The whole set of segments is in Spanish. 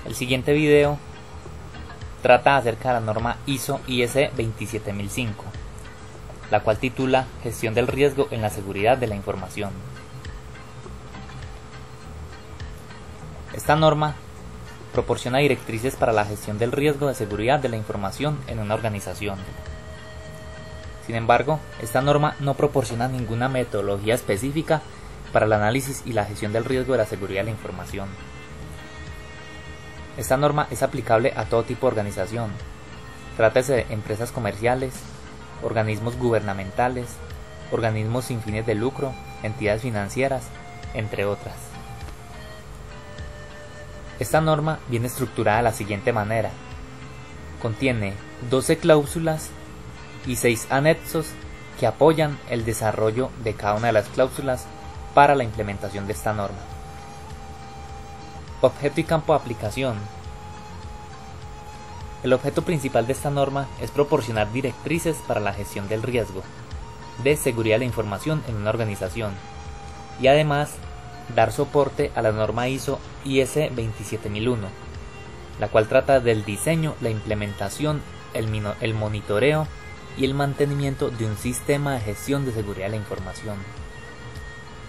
El siguiente video trata acerca de la norma ISO/IEC 27005, la cual titula Gestión del riesgo en la seguridad de la información. Esta norma proporciona directrices para la gestión del riesgo de seguridad de la información en una organización. Sin embargo, esta norma no proporciona ninguna metodología específica para el análisis y la gestión del riesgo de la seguridad de la información. Esta norma es aplicable a todo tipo de organización, trátese de empresas comerciales, organismos gubernamentales, organismos sin fines de lucro, entidades financieras, entre otras. Esta norma viene estructurada de la siguiente manera. Contiene 12 cláusulas y 6 anexos que apoyan el desarrollo de cada una de las cláusulas para la implementación de esta norma. Objeto y campo de aplicación. El objeto principal de esta norma es proporcionar directrices para la gestión del riesgo de seguridad de la información en una organización y además dar soporte a la norma ISO/IEC 27001, la cual trata del diseño, la implementación, el monitoreo y el mantenimiento de un sistema de gestión de seguridad de la información.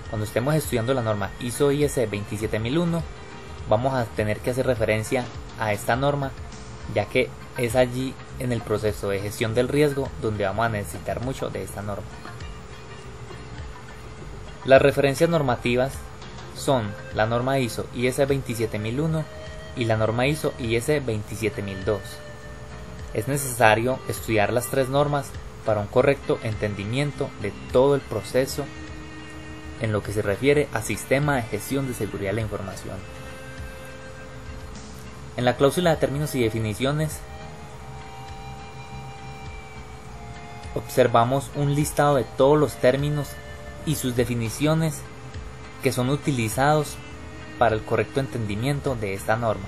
Cuando estemos estudiando la norma ISO/IEC 27001, vamos a tener que hacer referencia a esta norma, ya que es allí en el proceso de gestión del riesgo donde vamos a necesitar mucho de esta norma. Las referencias normativas son la norma ISO/IEC 27001 y la norma ISO/IEC 27002. Es necesario estudiar las tres normas para un correcto entendimiento de todo el proceso en lo que se refiere a sistema de gestión de seguridad de la información. En la cláusula de términos y definiciones observamos un listado de todos los términos y sus definiciones que son utilizados para el correcto entendimiento de esta norma.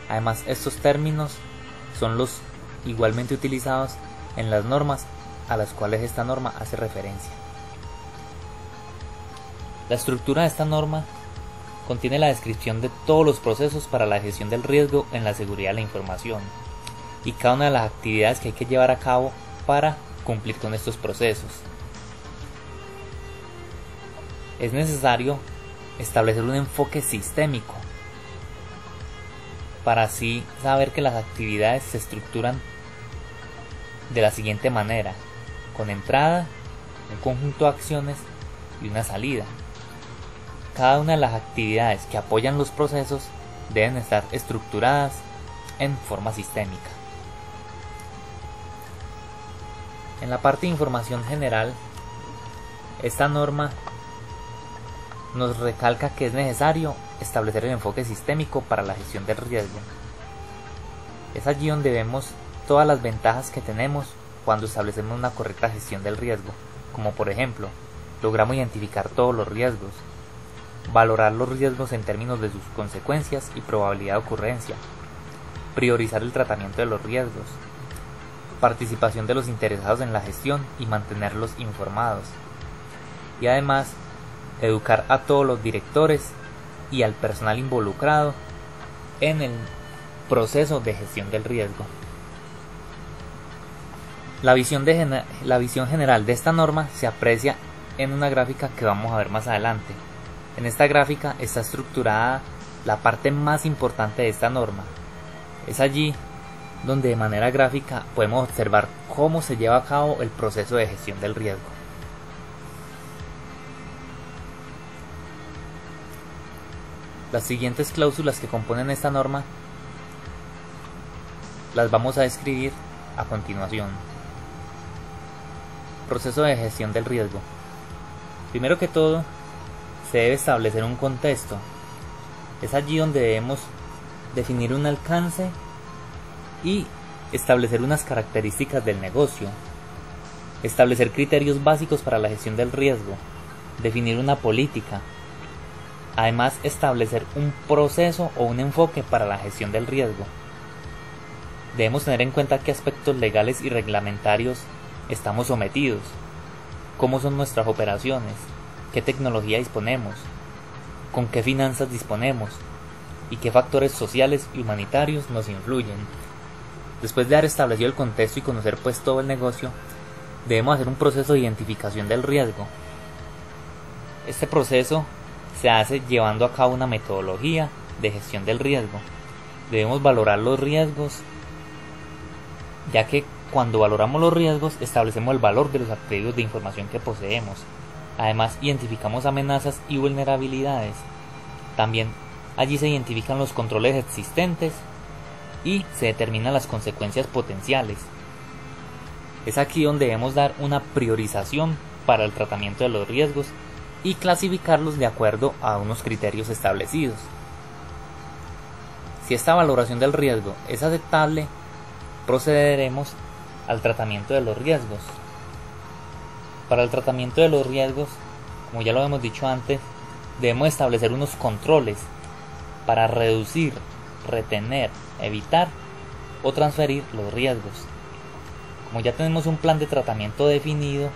Además, estos términos son los igualmente utilizados en las normas a las cuales esta norma hace referencia. La estructura de esta norma contiene la descripción de todos los procesos para la gestión del riesgo en la seguridad de la información y cada una de las actividades que hay que llevar a cabo para cumplir con estos procesos. Es necesario establecer un enfoque sistémico para así saber que las actividades se estructuran de la siguiente manera: con entrada, un conjunto de acciones y una salida. Cada una de las actividades que apoyan los procesos deben estar estructuradas en forma sistémica. En la parte de información general, esta norma nos recalca que es necesario establecer el enfoque sistémico para la gestión del riesgo. Es allí donde vemos todas las ventajas que tenemos cuando establecemos una correcta gestión del riesgo, como por ejemplo, logramos identificar todos los riesgos, valorar los riesgos en términos de sus consecuencias y probabilidad de ocurrencia, priorizar el tratamiento de los riesgos, participación de los interesados en la gestión y mantenerlos informados, y además educar a todos los directores y al personal involucrado en el proceso de gestión del riesgo. La visión general de esta norma se aprecia en una gráfica que vamos a ver más adelante. En esta gráfica está estructurada la parte más importante de esta norma. Es allí donde de manera gráfica podemos observar cómo se lleva a cabo el proceso de gestión del riesgo. Las siguientes cláusulas que componen esta norma las vamos a describir a continuación. Proceso de gestión del riesgo. Primero que todo, se debe establecer un contexto. Es allí donde debemos definir un alcance y establecer unas características del negocio, establecer criterios básicos para la gestión del riesgo, definir una política, además establecer un proceso o un enfoque para la gestión del riesgo. Debemos tener en cuenta qué aspectos legales y reglamentarios estamos sometidos, cómo son nuestras operaciones, qué tecnología disponemos, con qué finanzas disponemos y qué factores sociales y humanitarios nos influyen. Después de haber establecido el contexto y conocer pues todo el negocio, debemos hacer un proceso de identificación del riesgo. Este proceso se hace llevando a cabo una metodología de gestión del riesgo. Debemos valorar los riesgos, ya que cuando valoramos los riesgos establecemos el valor de los activos de información que poseemos. Además, identificamos amenazas y vulnerabilidades. También allí se identifican los controles existentes y se determinan las consecuencias potenciales. Es aquí donde debemos dar una priorización para el tratamiento de los riesgos y clasificarlos de acuerdo a unos criterios establecidos. Si esta valoración del riesgo es aceptable, procederemos al tratamiento de los riesgos. Para el tratamiento de los riesgos, como ya lo hemos dicho antes, debemos establecer unos controles para reducir, retener, evitar o transferir los riesgos. Como ya tenemos un plan de tratamiento definido,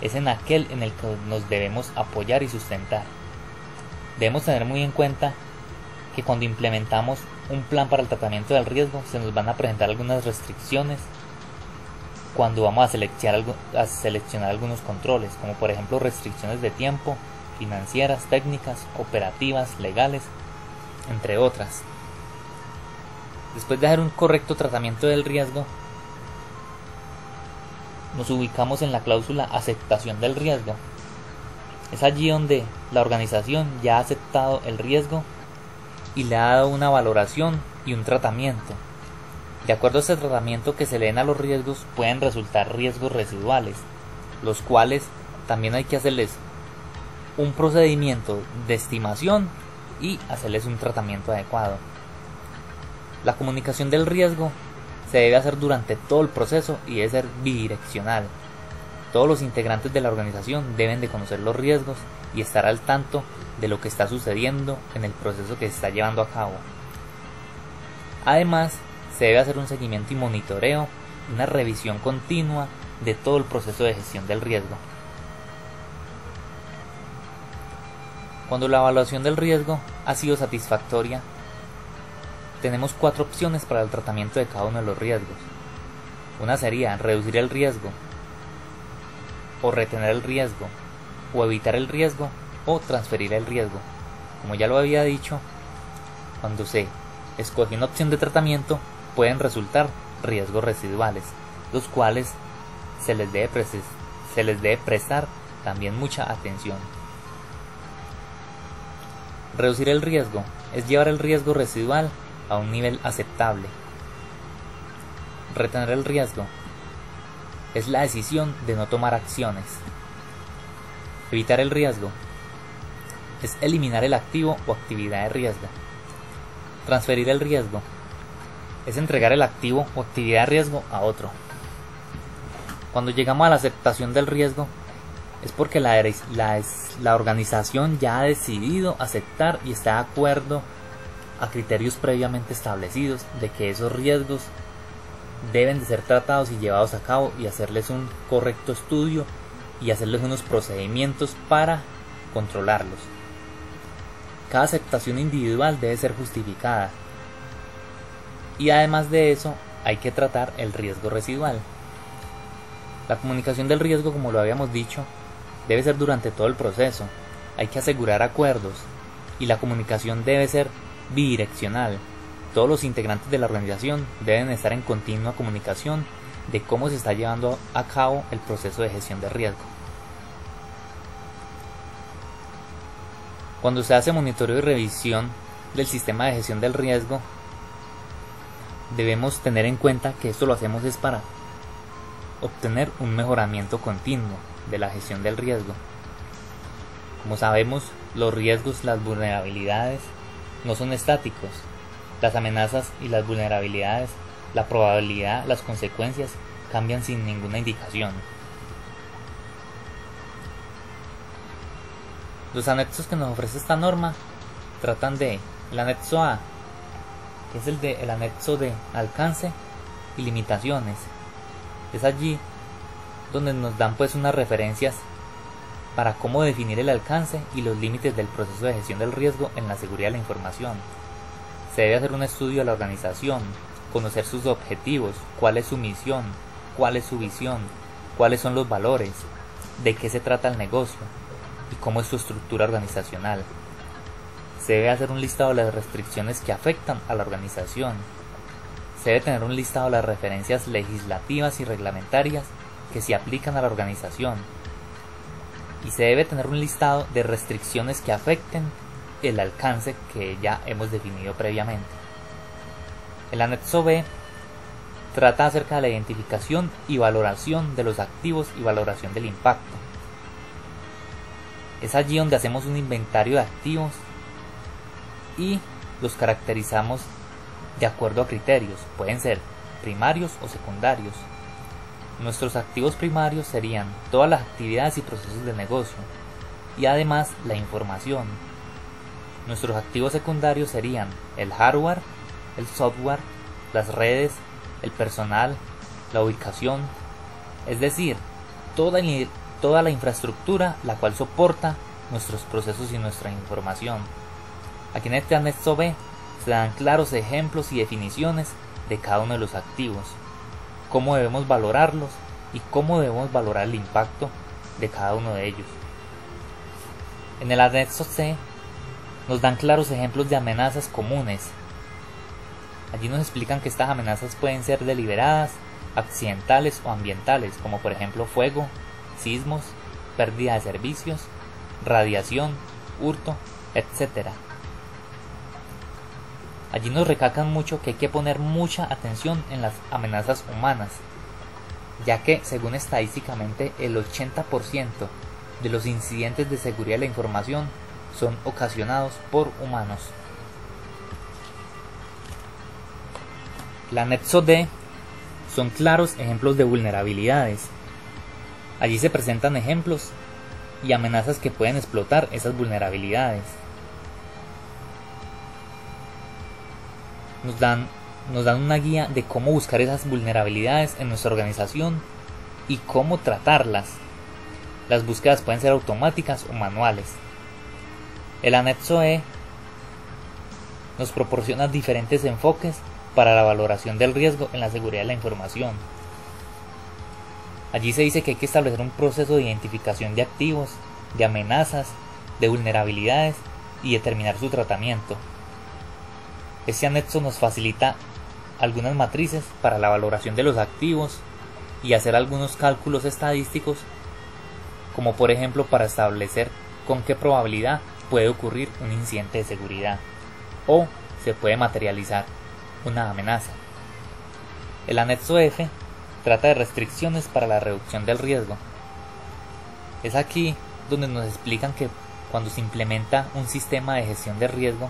es en aquel en el que nos debemos apoyar y sustentar. Debemos tener muy en cuenta que cuando implementamos un plan para el tratamiento del riesgo se nos van a presentar algunas restricciones cuando vamos a seleccionar algunos controles, como por ejemplo restricciones de tiempo, financieras, técnicas, operativas, legales, entre otras. Después de hacer un correcto tratamiento del riesgo, nos ubicamos en la cláusula aceptación del riesgo. Es allí donde la organización ya ha aceptado el riesgo y le ha dado una valoración y un tratamiento. De acuerdo a este tratamiento que se le den a los riesgos, pueden resultar riesgos residuales, los cuales también hay que hacerles un procedimiento de estimación y hacerles un tratamiento adecuado. La comunicación del riesgo se debe hacer durante todo el proceso y debe ser bidireccional. Todos los integrantes de la organización deben de conocer los riesgos y estar al tanto de lo que está sucediendo en el proceso que se está llevando a cabo. Además, se debe hacer un seguimiento y monitoreo, una revisión continua de todo el proceso de gestión del riesgo. Cuando la evaluación del riesgo ha sido satisfactoria, tenemos 4 opciones para el tratamiento de cada uno de los riesgos. Una sería reducir el riesgo, o retener el riesgo, o evitar el riesgo, o transferir el riesgo. Como ya lo había dicho, cuando se escoge una opción de tratamiento, pueden resultar riesgos residuales, los cuales se les debe prestar también mucha atención. Reducir el riesgo es llevar el riesgo residual a un nivel aceptable. Retener el riesgo es la decisión de no tomar acciones. Evitar el riesgo es eliminar el activo o actividad de riesgo. Transferir el riesgo es entregar el activo o actividad de riesgo a otro. Cuando llegamos a la aceptación del riesgo es porque la organización ya ha decidido aceptar y está de acuerdo a criterios previamente establecidos de que esos riesgos deben de ser tratados y llevados a cabo y hacerles un correcto estudio y hacerles unos procedimientos para controlarlos. Cada aceptación individual debe ser justificada y además de eso hay que tratar el riesgo residual. La comunicación del riesgo, como lo habíamos dicho, debe ser durante todo el proceso. Hay que asegurar acuerdos y la comunicación debe ser bidireccional. Todos los integrantes de la organización deben estar en continua comunicación de cómo se está llevando a cabo el proceso de gestión de riesgo. Cuando se hace monitoreo y revisión del sistema de gestión del riesgo, debemos tener en cuenta que esto lo hacemos es para obtener un mejoramiento continuo de la gestión del riesgo. Como sabemos, los riesgos, las vulnerabilidades no son estáticos. Las amenazas y las vulnerabilidades, la probabilidad, las consecuencias cambian sin ninguna indicación. Los anexos que nos ofrece esta norma tratan de el anexo A, que es el anexo de alcance y limitaciones. Es allí donde nos dan pues unas referencias para cómo definir el alcance y los límites del proceso de gestión del riesgo en la seguridad de la información. Se debe hacer un estudio de la organización, conocer sus objetivos, cuál es su misión, cuál es su visión, cuáles son los valores, de qué se trata el negocio y cómo es su estructura organizacional. Se debe hacer un listado de las restricciones que afectan a la organización. Se debe tener un listado de las referencias legislativas y reglamentarias que se aplican a la organización. Y se debe tener un listado de restricciones que afecten el alcance que ya hemos definido previamente. El anexo B trata acerca de la identificación y valoración de los activos y valoración del impacto. Es allí donde hacemos un inventario de activos y los caracterizamos de acuerdo a criterios, pueden ser primarios o secundarios. Nuestros activos primarios serían todas las actividades y procesos de negocio y además la información. Nuestros activos secundarios serían el hardware, el software, las redes, el personal, la ubicación, es decir, toda la infraestructura la cual soporta nuestros procesos y nuestra información. Aquí en este anexo B se dan claros ejemplos y definiciones de cada uno de los activos, cómo debemos valorarlos y cómo debemos valorar el impacto de cada uno de ellos. En el anexo C nos dan claros ejemplos de amenazas comunes. Allí nos explican que estas amenazas pueden ser deliberadas, accidentales o ambientales, como por ejemplo fuego, sismos, pérdida de servicios, radiación, hurto, etc. Allí nos recalcan mucho que hay que poner mucha atención en las amenazas humanas, ya que según estadísticamente el 80% de los incidentes de seguridad de la información son ocasionados por humanos. El anexo D son claros ejemplos de vulnerabilidades. Allí se presentan ejemplos y amenazas que pueden explotar esas vulnerabilidades. Nos dan una guía de cómo buscar esas vulnerabilidades en nuestra organización y cómo tratarlas. Las búsquedas pueden ser automáticas o manuales. El anexo E nos proporciona diferentes enfoques para la valoración del riesgo en la seguridad de la información. Allí se dice que hay que establecer un proceso de identificación de activos, de amenazas, de vulnerabilidades y determinar su tratamiento. Este anexo nos facilita algunas matrices para la valoración de los activos y hacer algunos cálculos estadísticos, como por ejemplo para establecer con qué probabilidad puede ocurrir un incidente de seguridad o se puede materializar una amenaza. El anexo F trata de restricciones para la reducción del riesgo. Es aquí donde nos explican que cuando se implementa un sistema de gestión de riesgo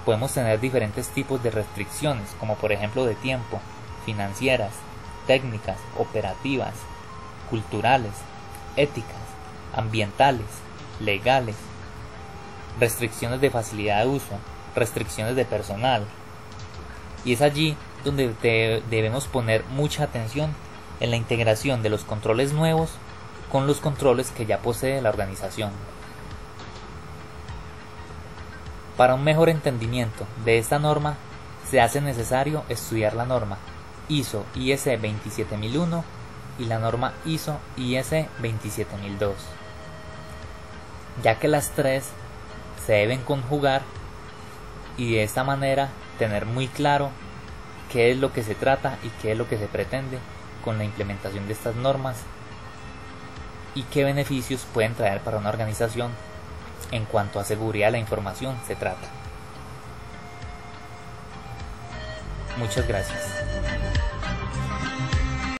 podemos tener diferentes tipos de restricciones, como por ejemplo de tiempo, financieras, técnicas, operativas, culturales, éticas, ambientales, legales, restricciones de facilidad de uso, restricciones de personal. Y es allí donde debemos poner mucha atención en la integración de los controles nuevos con los controles que ya posee la organización. Para un mejor entendimiento de esta norma, se hace necesario estudiar la norma ISO IS 27001 y la norma ISO IS 27002, ya que las tres se deben conjugar y de esta manera tener muy claro qué es lo que se trata y qué es lo que se pretende con la implementación de estas normas y qué beneficios pueden traer para una organización en cuanto a seguridad de la información se trata. Muchas gracias.